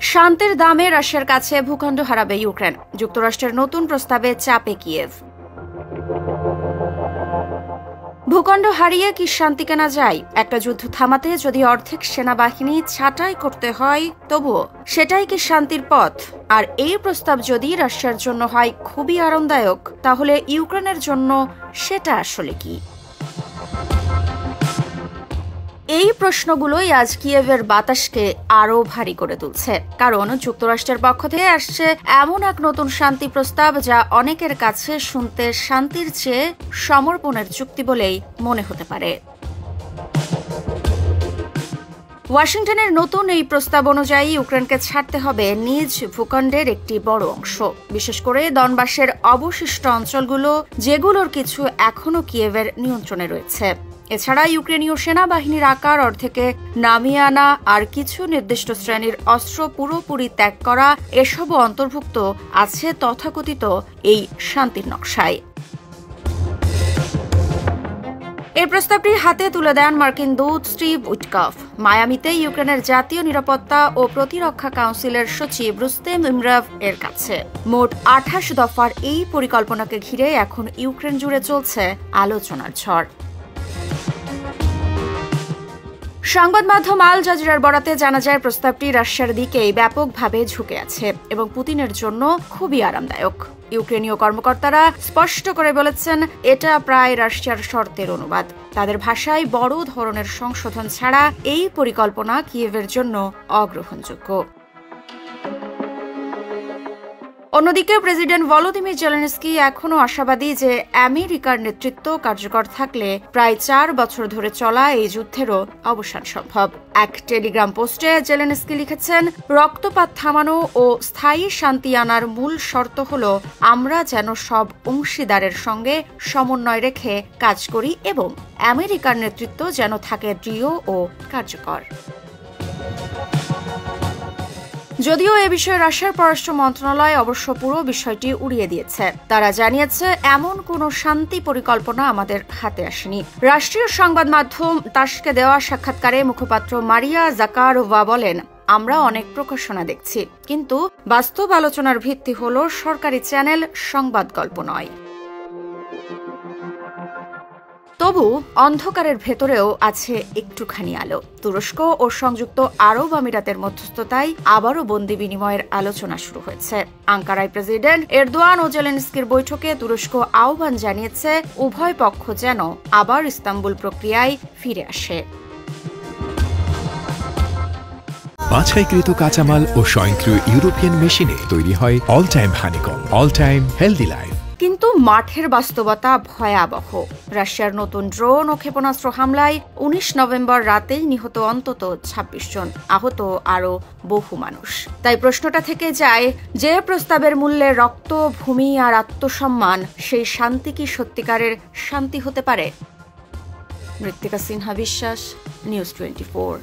শান্তির দামে রাশিয়ার কাছে ভূখণ্ড হারাবে ইউক্রেন। যুক্তরাষ্ট্রের নতুন প্রস্তাবে চাপে কিয়েভ। ভূখণ্ড হারিয়ে কি শান্তি কেনা যায়? একটা যুদ্ধ থামাতে যদি অর্ধেক সেনাবাহিনী ছাঁটাই করতে হয়, তবুও সেটাই কি শান্তির পথ? আর এই প্রস্তাব যদি রাশিয়ার জন্য হয় খুবই আরামদায়ক, তাহলে ইউক্রেনের জন্য সেটা আসলে কি? এই প্রশ্নগুলোই আজ কিয়েভের বাতাসকে আরও ভারী করে তুলছে, কারণ যুক্তরাষ্ট্রের পক্ষ থেকে আসছে এমন এক নতুন শান্তি প্রস্তাব যা অনেকের কাছে শুনতে শান্তির চেয়ে সমর্পণের চুক্তি বলেই মনে হতে পারে। ওয়াশিংটনের নতুন এই প্রস্তাব অনুযায়ী ইউক্রেনকে ছাড়তে হবে নিজ ভূখণ্ডের একটি বড় অংশ, বিশেষ করে দনবাসের অবশিষ্ট অঞ্চলগুলো, যেগুলোর কিছু এখনও কিয়েভের নিয়ন্ত্রণে রয়েছে। এছাড়া ইউক্রেনীয় সেনাবাহিনীর আকার অর্ধেকে নামিয়ে আনা আর কিছু নির্দিষ্ট শ্রেণীর অস্ত্র পুরোপুরি ত্যাগ করা, এসবও অন্তর্ভুক্ত আছে তথাকথিত এই শান্তির নকশায়। এই প্রস্তাবটি হাতে তুলে দেন মার্কিন দূত স্টিভ উইটকফ মায়ামিতে ইউক্রেনের জাতীয় নিরাপত্তা ও প্রতিরক্ষা কাউন্সিলের সচিব রুস্তেম ইমরাভ এর কাছে। মোট 28 দফার এই পরিকল্পনাকে ঘিরে এখন ইউক্রেন জুড়ে চলছে আলোচনার ঝড়। সংবাদ মাধ্যম আল জাজিরার বরাতে জানা যায়, প্রস্তাবটি রাশিয়ার দিকেই ব্যাপকভাবে ঝুঁকে আছে এবং পুতিনের জন্য খুবই আরামদায়ক। ইউক্রেনীয় কর্মকর্তারা স্পষ্ট করে বলেছেন, এটা প্রায় রাশিয়ার শর্তের অনুবাদ। তাদের ভাষায় বড় ধরনের সংশোধন ছাড়া এই পরিকল্পনা কিয়েভের জন্য অগ্রহণযোগ্য। অন্যদিকে প্রেসিডেন্ট ভলোদিমির জেলেনস্কি এখনও আশাবাদী যে আমেরিকার নেতৃত্ব কার্যকর থাকলে প্রায় 4 বছর ধরে চলা এই যুদ্ধেরও অবসান সম্ভব। এক টেলিগ্রাম পোস্টে জেলেনস্কি লিখেছেন, রক্তপাত থামানো ও স্থায়ী শান্তি আনার মূল শর্ত হল আমরা যেন সব অংশীদারের সঙ্গে সমন্বয় রেখে কাজ করি এবং আমেরিকার নেতৃত্ব যেন থাকে দৃঢ় ও কার্যকর। যদিও এ বিষয়ে রাশিয়ার পররাষ্ট্র মন্ত্রণালয় অবশ্য পুরো বিষয়টি উড়িয়ে দিয়েছে। তারা জানিয়েছে, এমন কোনো শান্তি পরিকল্পনা আমাদের হাতে আসেনি। রাষ্ট্রীয় সংবাদ মাধ্যম তাসকে দেওয়া সাক্ষাৎকারে মুখপাত্র মারিয়া জাকারোভা বলেন, আমরা অনেক প্রকাশনা দেখছি, কিন্তু বাস্তব আলোচনার ভিত্তি হল সরকারি চ্যানেল, সংবাদ গল্প নয়। তবু অন্ধকারের ভেতরেও আছে একটুখানি আলো। তুরস্ক ও সংযুক্ত আরব আমিরাতের মধ্যস্থতায় আবারও বন্দি বিনিময়ের আলোচনা শুরু হয়েছে। আঙ্কারায় প্রেসিডেন্ট এরদোয়ান ও জেলেনস্কির বৈঠকে তুরস্ক আহ্বান জানিয়েছে উভয় পক্ষ যেন আবার ইস্তাম্বুল প্রক্রিয়ায় ফিরে আসে। বাছাইকৃত কাঁচামাল ও স্বয়ংক্রিয় ইউরোপিয়ান মেশিনে তৈরি হয় all time honeycomb, all time healthy life. কিন্তু মাঠের বাস্তবতা ভয়াবহ। রাশিয়ার নতুন ড্রোন ও ক্ষেপণাস্ত্র হামলায় 19 নভেম্বর রাতেই নিহত অন্তত 26 জন, আহত আরও বহু মানুষ। তাই প্রশ্নটা থেকে যায়, যে প্রস্তাবের মূল্যে রক্ত, ভূমি আর আত্মসম্মান, সেই শান্তি কি সত্যিকারের শান্তি হতে পারে? মৃত্তিকা সিনহা বিশ্বাস, নিউজ 24।